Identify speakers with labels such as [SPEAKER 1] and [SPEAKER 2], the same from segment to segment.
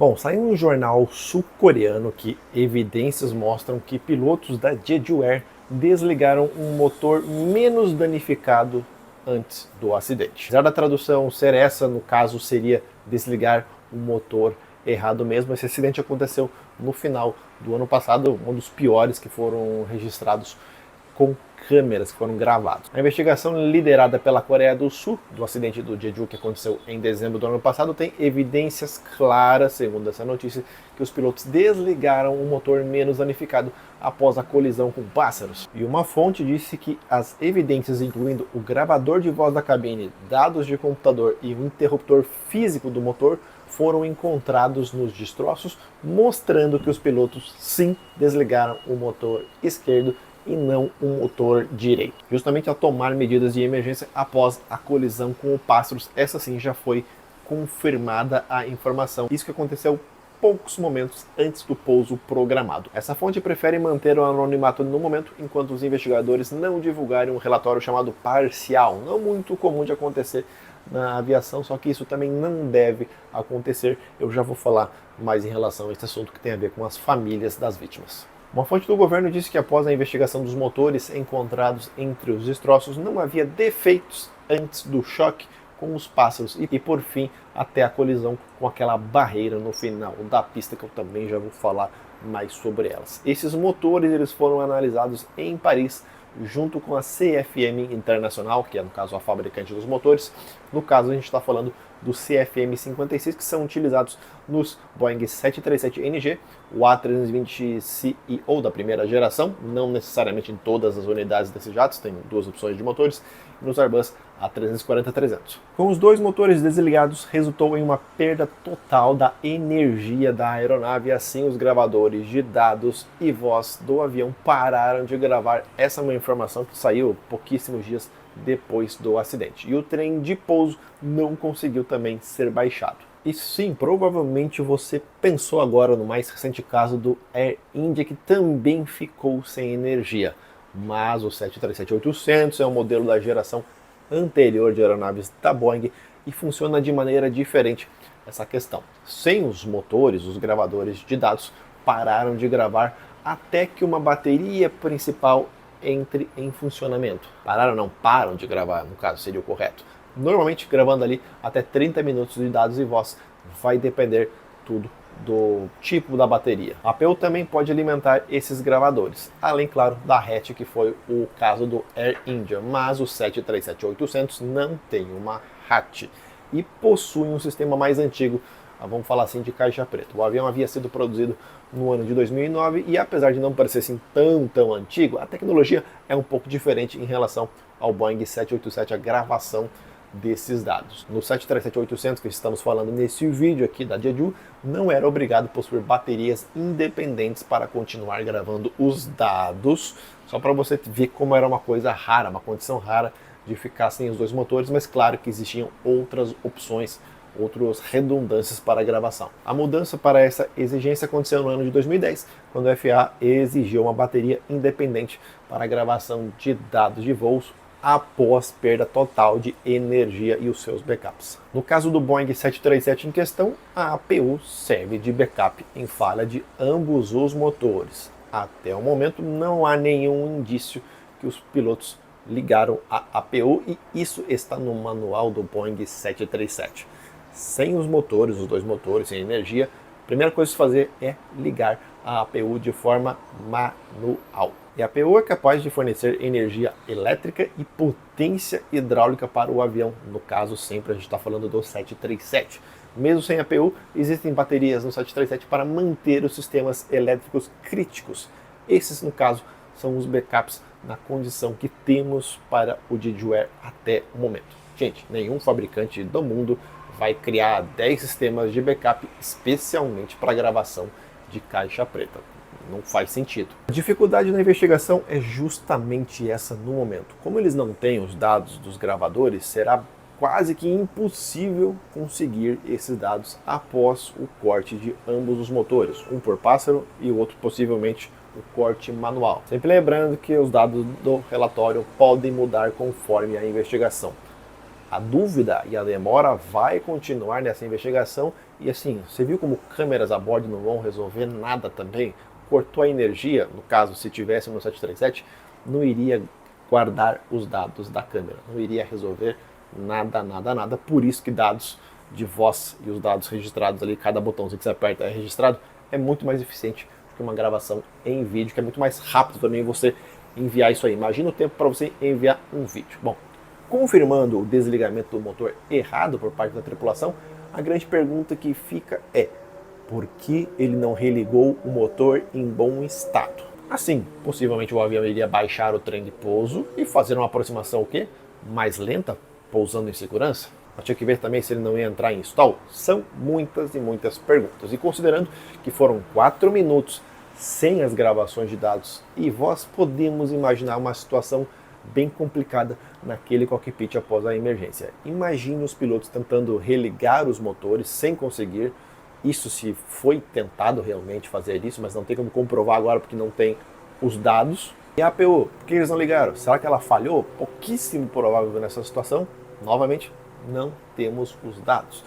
[SPEAKER 1] Bom, saiu um jornal sul-coreano que evidências mostram que pilotos da Jeju Air desligaram um motor menos danificado antes do acidente. Apesar da tradução ser essa, no caso seria desligar o motor errado mesmo. Esse acidente aconteceu no final do ano passado, um dos piores que foram registrados com câmeras que foram gravados. A investigação liderada pela Coreia do Sul do acidente do Jeju que aconteceu em dezembro do ano passado tem evidências claras, segundo essa notícia, que os pilotos desligaram o motor menos danificado após a colisão com pássaros. E uma fonte disse que as evidências, incluindo o gravador de voz da cabine, dados de computador e o interruptor físico do motor, foram encontrados nos destroços, mostrando que os pilotos sim desligaram o motor esquerdo e não o motor direito, justamente ao tomar medidas de emergência após a colisão com o pássaros. Essa sim já foi confirmada a informação. Isso que aconteceu poucos momentos antes do pouso programado. Essa fonte prefere manter o anonimato no momento, enquanto os investigadores não divulgarem um relatório chamado parcial, não muito comum de acontecer na aviação, só que isso também não deve acontecer. Eu já vou falar mais em relação a esse assunto que tem a ver com as famílias das vítimas. Uma fonte do governo disse que após a investigação dos motores encontrados entre os destroços, não havia defeitos antes do choque com os pássaros e por fim, até a colisão com aquela barreira no final da pista, que eu também já vou falar mais sobre elas. Esses motores eles foram analisados em Paris, junto com a CFM Internacional, que é no caso a fabricante dos motores. No caso a gente está falando do CFM56, que são utilizados nos Boeing 737NG, o A320ceo da primeira geração, não necessariamente em todas as unidades desses jatos, tem duas opções de motores, e nos Airbus A340-300. Com os dois motores desligados, resultou em uma perda total da energia da aeronave, e assim os gravadores de dados e voz do avião pararam de gravar. Essa é uma informação que saiu pouquíssimos dias depois do acidente. E o trem de pouso não conseguiu também ser baixado. E sim, provavelmente você pensou agora no mais recente caso do Air India, que também ficou sem energia. Mas o 737-800 é um modelo da geração anterior de aeronaves da Boeing e funciona de maneira diferente essa questão. Sem os motores, os gravadores de dados pararam de gravar até que uma bateria principal entre em funcionamento. Param de gravar, no caso seria o correto. Normalmente gravando ali até 30 minutos de dados e voz, vai depender tudo do tipo da bateria. A APU também pode alimentar esses gravadores, além, claro, da hatch, que foi o caso do Air India, mas o 737-800 não tem uma hatch e possui um sistema mais antigo, vamos falar assim, de caixa preta. O avião havia sido produzido no ano de 2009 e apesar de não parecer assim tão antigo, a tecnologia é um pouco diferente em relação ao Boeing 787, a gravação desses dados. No 737-800 que estamos falando nesse vídeo aqui da Jeju, não era obrigado a possuir baterias independentes para continuar gravando os dados, só para você ver como era uma coisa rara, uma condição rara de ficar sem os dois motores, mas claro que existiam outras opções, outras redundâncias para a gravação. A mudança para essa exigência aconteceu no ano de 2010, quando a FAA exigiu uma bateria independente para a gravação de dados de voos após perda total de energia e os seus backups. No caso do Boeing 737 em questão, a APU serve de backup em falha de ambos os motores. Até o momento não há nenhum indício que os pilotos ligaram a APU e isso está no manual do Boeing 737. Sem os motores, os dois motores, sem energia, a primeira coisa a se fazer é ligar a APU de forma manual. E a APU é capaz de fornecer energia elétrica e potência hidráulica para o avião. No caso, sempre a gente está falando do 737. Mesmo sem APU, existem baterias no 737 para manter os sistemas elétricos críticos. Esses, no caso, são os backups na condição que temos para o Jeju Air até o momento. Gente, nenhum fabricante do mundo vai criar 10 sistemas de backup especialmente para gravação de caixa preta. Não faz sentido. A dificuldade na investigação é justamente essa no momento. Como eles não têm os dados dos gravadores, será quase que impossível conseguir esses dados após o corte de ambos os motores, um por pássaro e o outro possivelmente o corte manual. Sempre lembrando que os dados do relatório podem mudar conforme a investigação. A dúvida e a demora vai continuar nessa investigação e assim, você viu como câmeras a bordo não vão resolver nada também? Cortou a energia, no caso, se tivesse no 737, não iria guardar os dados da câmera, não iria resolver nada. Por isso que dados de voz e os dados registrados ali, cada botãozinho que você aperta é registrado, é muito mais eficiente do que uma gravação em vídeo, que é muito mais rápido também você enviar isso aí. Imagina o tempo para você enviar um vídeo. Bom, confirmando o desligamento do motor errado por parte da tripulação, a grande pergunta que fica é: por que ele não religou o motor em bom estado? Assim, possivelmente o avião iria baixar o trem de pouso e fazer uma aproximação o quê? Mais lenta, pousando em segurança? Mas tinha que ver também se ele não ia entrar em stall. São muitas e muitas perguntas. E considerando que foram 4 minutos sem as gravações de dados e voz, podemos imaginar uma situação bem complicada naquele cockpit após a emergência. Imagine os pilotos tentando religar os motores sem conseguir. Isso se foi tentado realmente fazer isso, mas não tem como comprovar agora porque não tem os dados. E a APU, por que eles não ligaram? Será que ela falhou? Pouquíssimo provável nessa situação. Novamente, não temos os dados.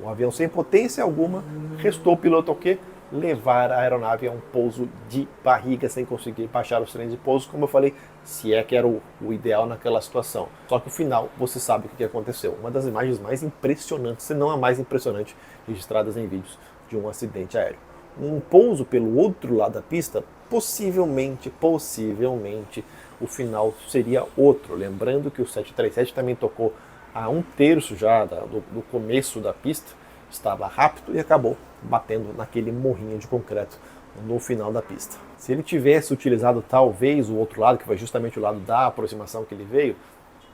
[SPEAKER 1] Um avião sem potência alguma, restou o piloto o quê? Levar a aeronave a um pouso de barriga sem conseguir baixar os trens de pouso, como eu falei, se é que era o ideal naquela situação. Só que no final você sabe o que aconteceu. Uma das imagens mais impressionantes, se não a mais impressionante, registradas em vídeos de um acidente aéreo. Um pouso pelo outro lado da pista, possivelmente, o final seria outro. Lembrando que o 737 também tocou a 1/3 já do começo da pista, estava rápido e acabou batendo naquele morrinho de concreto no final da pista. Se ele tivesse utilizado talvez o outro lado, que foi justamente o lado da aproximação que ele veio,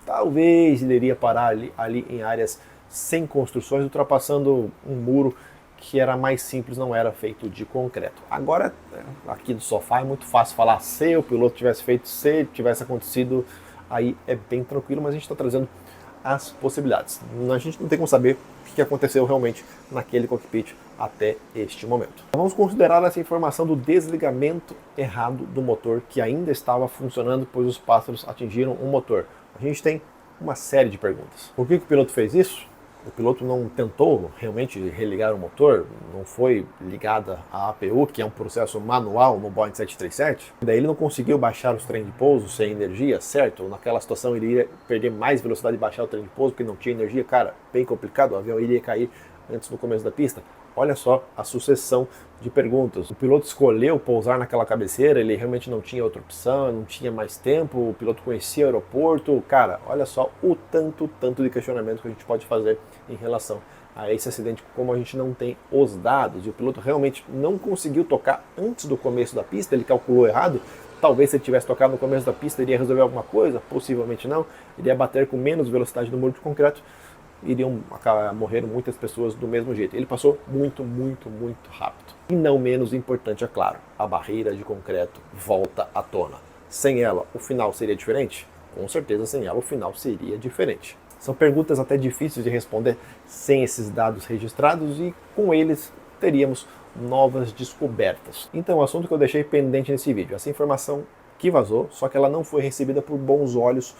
[SPEAKER 1] talvez ele iria parar ali em áreas sem construções, ultrapassando um muro que era mais simples, não era feito de concreto. Agora, aqui do sofá é muito fácil falar se o piloto tivesse feito, se tivesse acontecido, aí é bem tranquilo, mas a gente está trazendo as possibilidades. A gente não tem como saber o que aconteceu realmente naquele cockpit até este momento. Vamos considerar essa informação do desligamento errado do motor que ainda estava funcionando, pois os pássaros atingiram o motor. A gente tem uma série de perguntas. Por que o piloto fez isso? O piloto não tentou realmente religar o motor, não foi ligada a APU, que é um processo manual no Boeing 737. Daí ele não conseguiu baixar os trens de pouso sem energia, certo? Naquela situação ele iria perder mais velocidade e baixar o trem de pouso porque não tinha energia. Cara, bem complicado, o avião iria cair antes do começo da pista. Olha só a sucessão de perguntas. O piloto escolheu pousar naquela cabeceira, ele realmente não tinha outra opção, não tinha mais tempo, o piloto conhecia o aeroporto. Cara, olha só o tanto de questionamento que a gente pode fazer em relação a esse acidente, como a gente não tem os dados, e o piloto realmente não conseguiu tocar antes do começo da pista, ele calculou errado. Talvez se ele tivesse tocado no começo da pista, iria resolver alguma coisa, possivelmente não, iria bater com menos velocidade no muro de concreto, iriam morrer muitas pessoas do mesmo jeito. Ele passou muito rápido. E não menos importante, é claro, a barreira de concreto volta à tona. Sem ela, o final seria diferente? Com certeza, sem ela, o final seria diferente. São perguntas até difíceis de responder sem esses dados registrados e com eles teríamos novas descobertas. Então, o assunto que eu deixei pendente nesse vídeo, essa informação que vazou, só que ela não foi recebida por bons olhos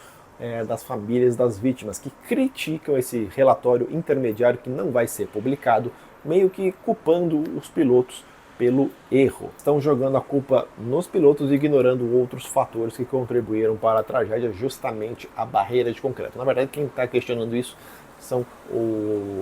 [SPEAKER 1] das famílias das vítimas, que criticam esse relatório intermediário que não vai ser publicado, meio que culpando os pilotos pelo erro. Estão jogando a culpa nos pilotos e ignorando outros fatores que contribuíram para a tragédia, justamente a barreira de concreto. Na verdade, quem está questionando isso são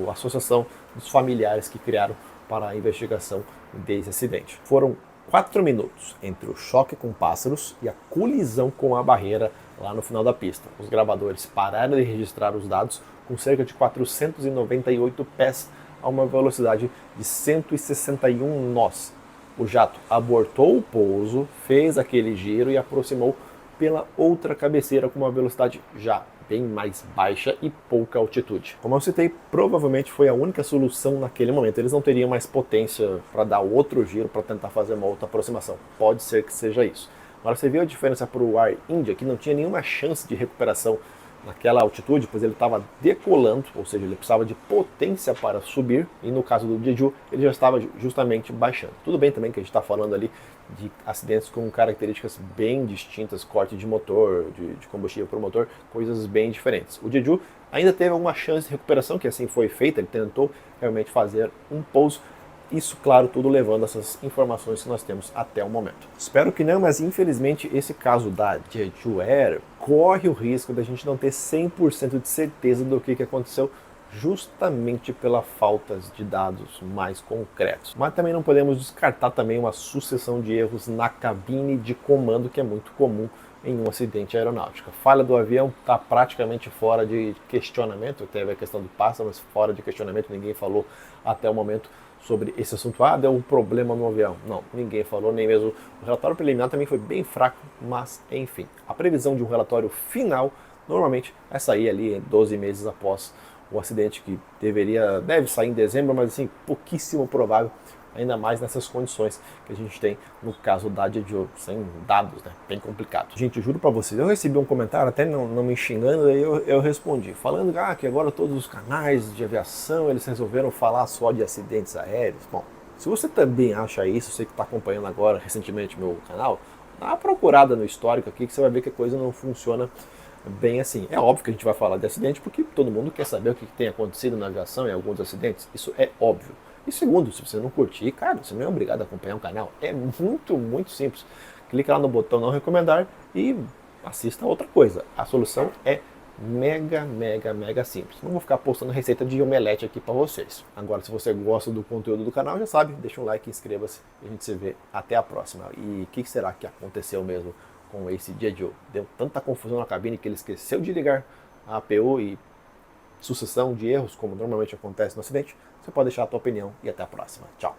[SPEAKER 1] a associação dos familiares que criaram para a investigação desse acidente. Foram 4 minutos entre o choque com pássaros e a colisão com a barreira lá no final da pista. Os gravadores pararam de registrar os dados com cerca de 498 pés a uma velocidade de 161 nós. O jato abortou o pouso, fez aquele giro e aproximou pela outra cabeceira com uma velocidade já bem mais baixa e pouca altitude. Como eu citei, provavelmente foi a única solução naquele momento. Eles não teriam mais potência para dar outro giro, para tentar fazer uma outra aproximação. Pode ser que seja isso. Agora você viu a diferença para o Air India, que não tinha nenhuma chance de recuperação naquela altitude, pois ele estava decolando, ou seja, ele precisava de potência para subir, e no caso do Jeju, ele já estava justamente baixando. Tudo bem também que a gente está falando ali de acidentes com características bem distintas, corte de motor, de combustível para o motor, coisas bem diferentes. O Jeju ainda teve alguma chance de recuperação, que assim foi feita, ele tentou realmente fazer um pouso. Isso, claro, tudo levando essas informações que nós temos até o momento. Espero que não, mas infelizmente esse caso da Jeju Air corre o risco da gente não ter 100% de certeza do que aconteceu, justamente pela falta de dados mais concretos. Mas também não podemos descartar também uma sucessão de erros na cabine de comando, que é muito comum em um acidente aeronáutico. A falha do avião está praticamente fora de questionamento, teve a questão do pássaro, mas fora de questionamento, ninguém falou até o momento sobre esse assunto. Ah, deu um problema no avião. Não, ninguém falou, nem mesmo o relatório preliminar também foi bem fraco, mas enfim. A previsão de um relatório final normalmente vai sair ali 12 meses após o acidente, que deve sair em dezembro, mas assim, pouquíssimo provável, ainda mais nessas condições que a gente tem no caso da Jeju, sem dados, né? Bem complicado. Gente, eu juro pra vocês, eu recebi um comentário, até não me xingando, aí eu respondi, falando que agora todos os canais de aviação, eles resolveram falar só de acidentes aéreos. Bom, se você também acha isso, você que está acompanhando agora recentemente meu canal, dá uma procurada no histórico aqui que você vai ver que a coisa não funciona bem assim. É óbvio que a gente vai falar de acidente porque todo mundo quer saber o que tem acontecido na aviação em alguns acidentes, isso é óbvio. E segundo, se você não curtir, cara, você não é obrigado a acompanhar o canal. É muito simples. Clica lá no botão não recomendar e assista a outra coisa. A solução é mega simples. Não vou ficar postando receita de omelete aqui para vocês. Agora, se você gosta do conteúdo do canal, já sabe, deixa um like, inscreva-se e a gente se vê até a próxima. E o que será que aconteceu mesmo com esse Jeju? Deu tanta confusão na cabine que ele esqueceu de ligar a APU e sucessão de erros, como normalmente acontece no acidente. Você pode deixar a tua opinião e até a próxima. Tchau!